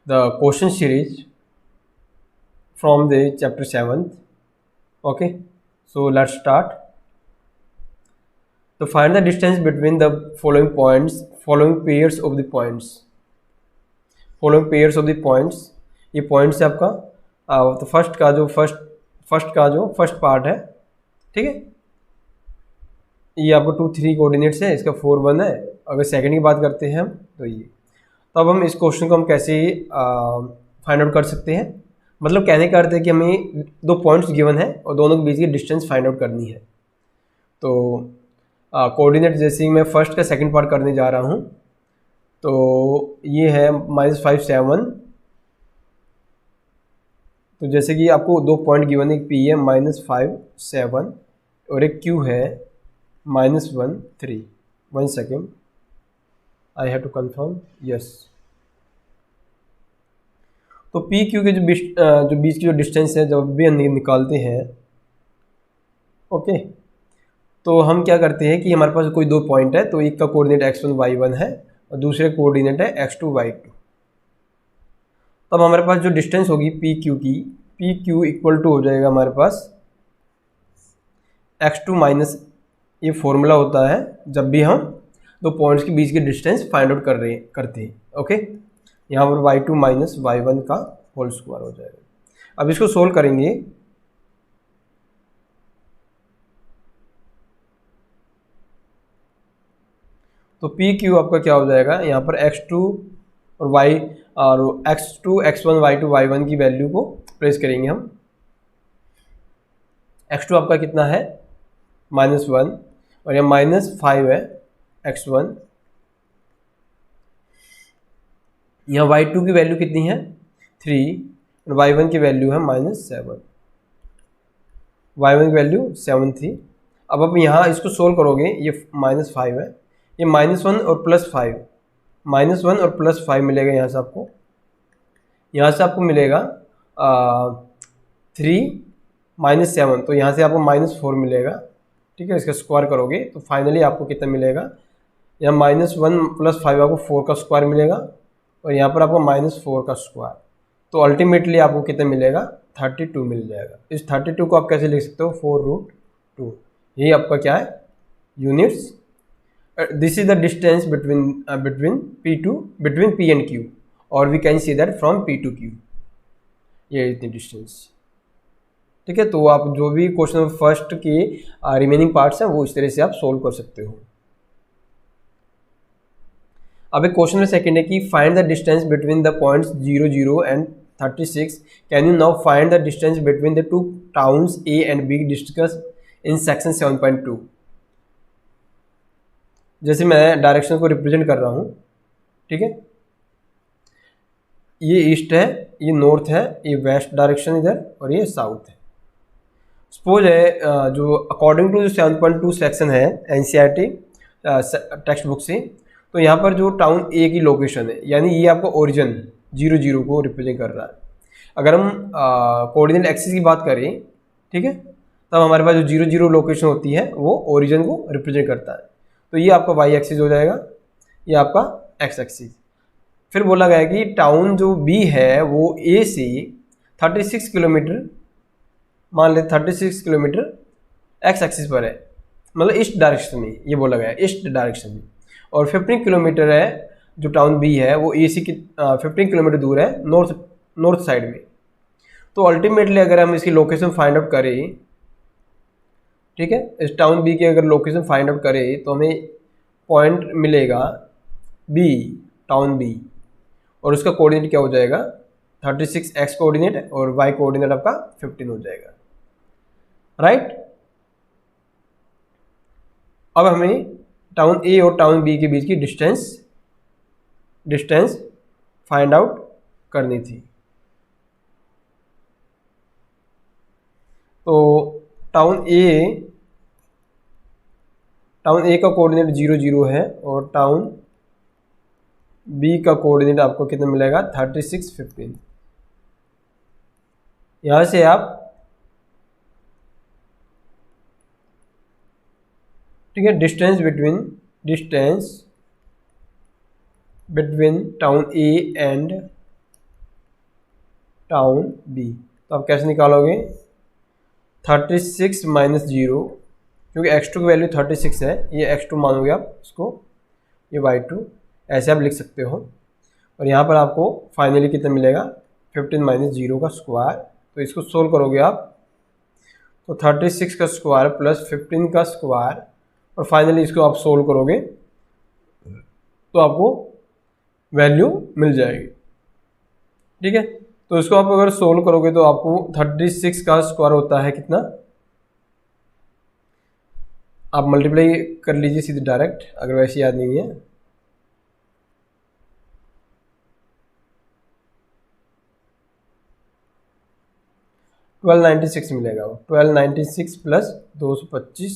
the question series from the chapter 7th. Okay, so let's start. To find the distance between the following points, following pairs of the points, following pairs of the points. ये points है आपका तो first का जो first part है, ठीक है, ये आपको 2 3 कोऑर्डिनेट्स है, इसका 4 1 है। अगर सेकंड की बात करते हैं हम तो ये, तो अब हम इस क्वेश्चन को हम कैसे फाइंड आउट कर सकते हैं। मतलब कहने का अर्थ है कि हमें 2 पॉइंट्स गिवन है और दोनों के बीच की डिस्टेंस फाइंड आउट करनी है। तो कोऑर्डिनेट जैसे ही मैं फर्स्ट का सेकंड पार्ट करने जा रहा हूँ, तो ये है -5 7। तो जैसे कि आपको 2 पॉइंट गिवन है, एक P है -5 7 और एक Q है -1 3। 1 second, I have to confirm, yes. तो पी क्यू के जो बीच की जो डिस्टेंस है जब भी हम निकालते हैं, ओके, तो हम क्या करते हैं कि हमारे पास कोई 2 पॉइंट है, तो एक का कोऑर्डिनेट x1 y1 है और दूसरे कोऑर्डिनेट है x2 y2। तब हमारे पास जो डिस्टेंस होगी पी क्यू की, पी क्यू इक्वल टू हो जाएगा हमारे पास x2 माइनस, ये फॉर्मूला होता है जब भी हम 2 पॉइंट्स के बीच की डिस्टेंस फाइंड आउट करते हैं। ओके, यहाँ पर y2 माइनस y1 का होल स्क्वायर हो जाएगा। अब इसको सोल्व करेंगे, तो पी क्यू आपका क्या हो जाएगा, यहाँ पर x2 और x2 x1 y2 y1 की वैल्यू को प्लेस करेंगे हम। x2 आपका कितना है -1 और यहाँ -5 है x1, यहाँ y2 की वैल्यू कितनी है 3 और y1 की वैल्यू है -7, y1 की वैल्यू 7 थी। अब आप यहाँ इसको सोल्व करोगे, ये -5 है, ये -1 और +5, -1 और +5 मिलेगा यहाँ से आपको मिलेगा 3 -7, तो यहाँ से आपको -4 मिलेगा, ठीक है। इसका स्क्वायर करोगे तो फाइनली आपको कितना मिलेगा, यहाँ -1 + 5 आपको 4 का स्क्वायर मिलेगा और यहाँ पर आपको -4 का स्क्वायर, तो अल्टीमेटली आपको कितना मिलेगा 32 मिल जाएगा। इस 32 को आप कैसे लिख सकते हो, 4√2, यही आपका क्या है units. This is the distance between P and Q, और we can see that from P to Q, ये इतनी डिस्टेंस, ठीक है। तो आप जो भी क्वेश्चन फर्स्ट के रिमेनिंग पार्ट्स हैं वो इस तरह से आप सोल्व कर सकते हो। अब एक क्वेश्चन में सेकंड है कि find the distance between the points 0 0 and 36। Can you now find the distance between the 2 towns A and B discuss in section 7.2। जैसे मैं डायरेक्शन को रिप्रेजेंट कर रहा हूँ, ठीक है, ये ईस्ट है, ये नॉर्थ है, ये वेस्ट डायरेक्शन इधर और ये साउथ है। सपोज है जो अकॉर्डिंग टू जो 7.2 सेक्शन है NCERT टेक्स्ट बुक से, तो यहाँ पर जो टाउन A की लोकेशन है, यानी ये आपका ओरिजिन 0 0 को रिप्रेजेंट कर रहा है। अगर हम कोऑर्डिनेट एक्सिस की बात करें, ठीक है, तब हमारे पास जो 0 0 लोकेशन होती है वो ओरिजिन को रिप्रेजेंट करता है, तो ये आपका y एक्सिस हो जाएगा, ये आपका x एक्सिस। फिर बोला गया कि टाउन जो B है वो A से 36 किलोमीटर, मान ले 36 किलोमीटर x एक्सिस पर है, मतलब ईस्ट डायरेक्शन में, ये बोला गया है ईस्ट डायरेक्शन में, और 15 किलोमीटर है जो टाउन B है वो A से 15 किलोमीटर दूर है नॉर्थ साइड में। तो अल्टीमेटली अगर हम इसकी लोकेशन फाइंड आउट करें, ठीक है, इस टाउन B की अगर लोकेशन फाइंड आउट करें तो हमें पॉइंट मिलेगा B, टाउन B, और उसका कोऑर्डिनेट क्या हो जाएगा 36 x कोऑर्डिनेट और y कोऑर्डिनेट आपका 15 हो जाएगा, राइट। अब हमें टाउन A और टाउन B के बीच की डिस्टेंस फाइंड आउट करनी थी। तो टाउन A का कोऑर्डिनेट 0 0 है और टाउन B का कोऑर्डिनेट आपको कितना मिलेगा 36 15। यहाँ से आप, ठीक है, distance between town A and town B. तो आप कैसे निकालोगे? 36 माइनस 0, क्योंकि x2 की वैल्यू 36 है, ये x2 मानोगे आप इसको, ये y2, ऐसे आप लिख सकते हो। और यहाँ पर आपको फाइनली कितना मिलेगा? 15 माइनस 0 का स्क्वायर। तो इसको सोल्व करोगे आप तो 36 का स्क्वायर प्लस 15 का स्क्वायर, और फाइनली इसको आप सोल्व करोगे तो आपको वैल्यू मिल जाएगी। ठीक है, तो इसको आप अगर सोल्व करोगे तो आपको 36 का स्क्वायर होता है कितना? आप मल्टीप्लाई कर लीजिए सीधे डायरेक्ट, अगर वैसे याद नहीं है। $1296 मिलेगा वो, 1296 प्लस 225।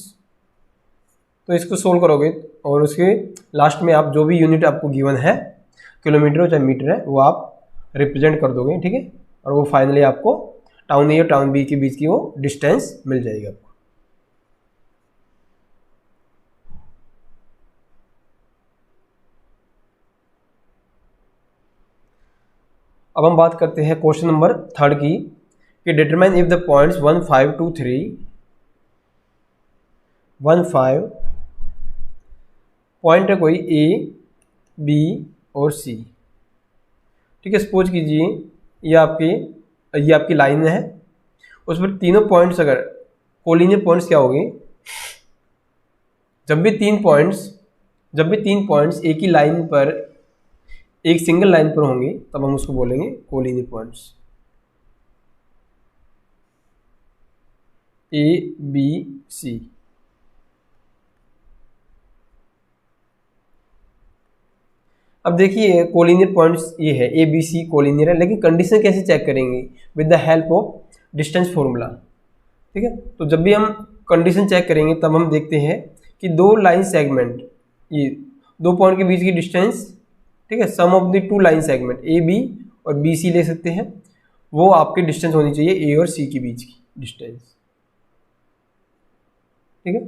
तो इसको सोल्व करोगे और उसके लास्ट में आप जो भी यूनिट आपको गिवन है, किलोमीटर हो चाहे मीटर है, वो आप रिप्रेजेंट कर दोगे। ठीक है, और वो फाइनली आपको टाउन ए और टाउन बी के बीच की वो डिस्टेंस मिल जाएगी आपको। अब हम बात करते हैं क्वेश्चन नंबर 3 की, कि determine if the points 1, 5, 2, 3, 1, 5 point है कोई ए, बी और सी। ठीक है, सपोज कीजिए ये आपकी लाइन है, उस पर तीनों पॉइंट्स अगर कोलिनियर पॉइंट्स क्या होंगे? जब भी तीन पॉइंट्स एक ही लाइन पर, एक सिंगल लाइन पर होंगे, तब हम उसको बोलेंगे कोलिनियर पॉइंट्स। ए, बी, सी। अब देखिए कोलिनियर पॉइंट्स ये है, ए बी सी कोलिनियर है, लेकिन कंडीशन कैसे चेक करेंगे? With the help of distance formula. ठीक है, तो जब भी हम कंडीशन चेक करेंगे तब हम देखते हैं कि दो लाइन सेगमेंट, ये दो पॉइंट के बीच की डिस्टेंस, ठीक है, sum of the two line segment A B और बी सी ले सकते हैं, वो आपकी डिस्टेंस होनी चाहिए ए और सी के बीच की डिस्टेंस। ठीक है,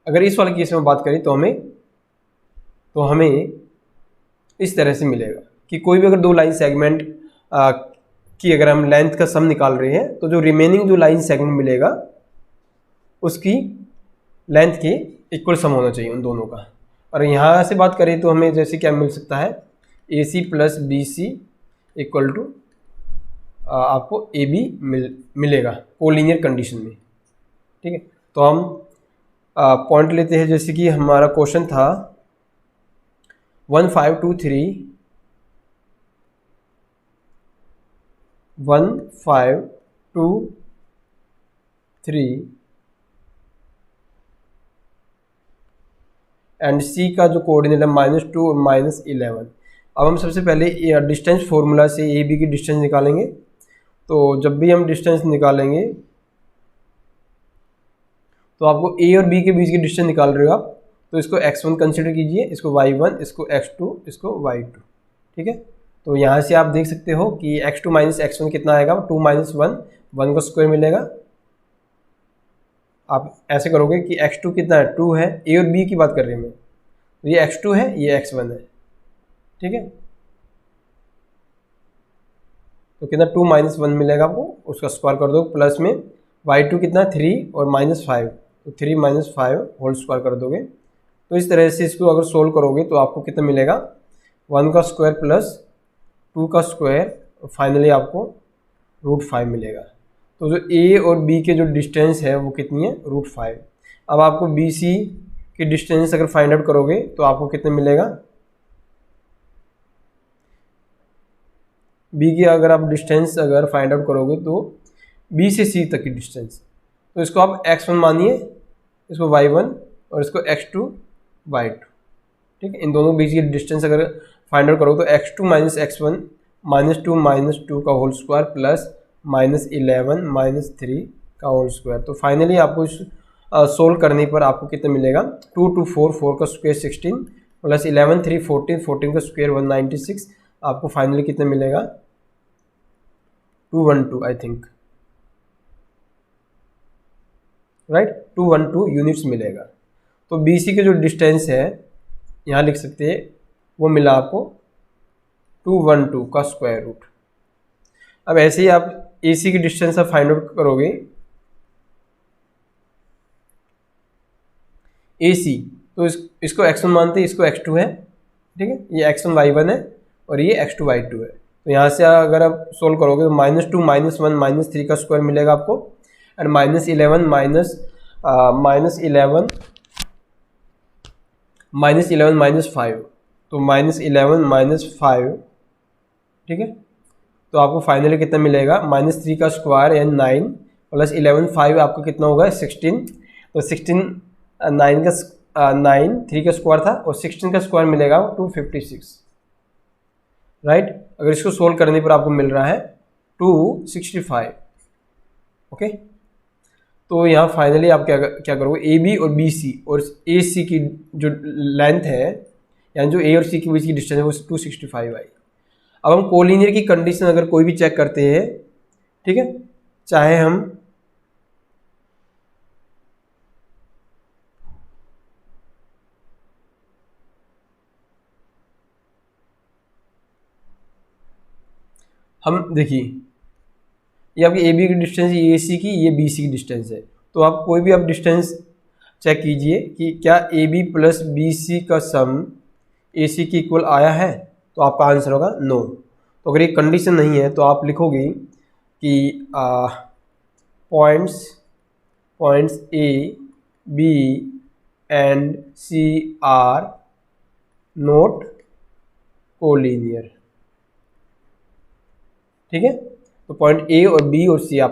अगर इस वाले केस में बात करें तो हमें इस तरह से मिलेगा कि कोई भी अगर दो लाइन सेगमेंट की अगर हम लेंथ का सम निकाल रहे हैं, तो जो रिमेनिंग जो लाइन सेगमेंट मिलेगा उसकी लेंथ के इक्वल सम होना चाहिए उन दोनों का। और यहाँ से बात करें तो हमें जैसे क्या मिल सकता है? A C plus B C equal to आपको ए बी मिलेगा कोलिनियर कंडीशन में। ठीक है, तो हम पॉइंट लेते हैं, जैसे कि हमारा क्वेश्चन था 1, 5, 2, 3, 1, 5, 2, 3 एंड सी का जो कोऑर्डिनेट है -2 और -11। अब हम सबसे पहले डिस्टेंस फॉर्मूला से ए बी की डिस्टेंस निकालेंगे। तो जब भी हम डिस्टेंस निकालेंगे तो आपको ए और बी के बीच की डिस्टेंस निकाल रहे हो आप, तो इसको x1 कंसिडर कीजिए, इसको y1, इसको x2, इसको y2। ठीक है, तो यहाँ से आप देख सकते हो कि x2 माइनस x1 कितना आएगा? 2 माइनस 1, 1 का स्क्वायर मिलेगा। आप ऐसे करोगे कि x2 कितना है? 2 है। ए और बी की बात कर रहे हैं मैं, तो ये x2 है, ये x1 है। ठीक है, तो कितना? 2 माइनस 1 मिलेगा आपको, उसका स्क्वायर कर दो, प्लस में y2 कितना? 3 और -5, तो 3 माइनस 5 होल स्क्वायर कर दोगे। तो इस तरह से इसको अगर सोल्व करोगे तो आपको कितना मिलेगा? 1 का स्क्वायर प्लस 2 का स्क्वायर, फाइनली आपको √5 मिलेगा। तो जो ए और बी के जो डिस्टेंस है वो कितनी है? √5। अब आपको बी सी की डिस्टेंस अगर फाइंड आउट करोगे तो आपको कितना मिलेगा? बी की अगर आप डिस्टेंस अगर फाइंड आउट करोगे तो बी से सी तक की डिस्टेंस, तो इसको आप x1 मानिए, इसको y1 और इसको x2 y2। ठीक है, इन दोनों के बीच की डिस्टेंस अगर फाइंड आउट करोगे तो x2 माइनस x1 -2 का होल स्क्वायर प्लस -11 -3 का होल स्क्वायर। तो फाइनली आपको इस सोल्व करने पर आपको कितना मिलेगा? 2 2 4, 4 का स्क्वायर 16 प्लस 11 3 14, 14 का स्क्वायर 196। आपको फाइनली कितना मिलेगा? 212 आई थिंक, राइट, 212 यूनिट्स मिलेगा। तो बी सी के जो डिस्टेंस है यहाँ लिख सकते हैं, वो मिला आपको 212 का स्क्वायर रूट। अब ऐसे ही आप ए सी की डिस्टेंस आप फाइंड आउट करोगे। ए सी तो इसको x1 मानते हैं, इसको x2 है, ठीक है, ये x1 y1 है और ये x2 y2 है। तो यहाँ से अगर आप सोल्व करोगे तो -2 -1 -3 का स्क्वायर मिलेगा आपको, एंड -11 -5, तो -11 -5, ठीक है। तो आपको फाइनली कितना मिलेगा, -3 का स्क्वायर यानी 9 प्लस 11 5 आपको कितना होगा 16। तो 16 9 का 9 3 का स्क्वायर था और 16 का स्क्वायर मिलेगा 256, राइट। अगर इसको सोल्व करने पर आपको मिल रहा है 265, ओके। तो यहाँ फाइनली आप क्या करोगे, ए बी और बी सी और ए सी की जो लेंथ है, यानी जो ए और सी के बीच की डिस्टेंस है वो 265 आई। अब हम कोलिनियर की कंडीशन अगर कोई भी चेक करते हैं, ठीक है, चाहे हम देखिए, ये आपकी ए बी की डिस्टेंस, ये ए सी की, ये बी सी की डिस्टेंस है। तो आप कोई भी आप डिस्टेंस चेक कीजिए कि क्या A B plus B C का सम ए सी के इक्वल आया है, तो आपका आंसर होगा नो। तो अगर ये कंडीशन नहीं है तो आप लिखोगे कि points A B and C are not collinear, ठीक है। तो पॉइंट ए और बी और सी आप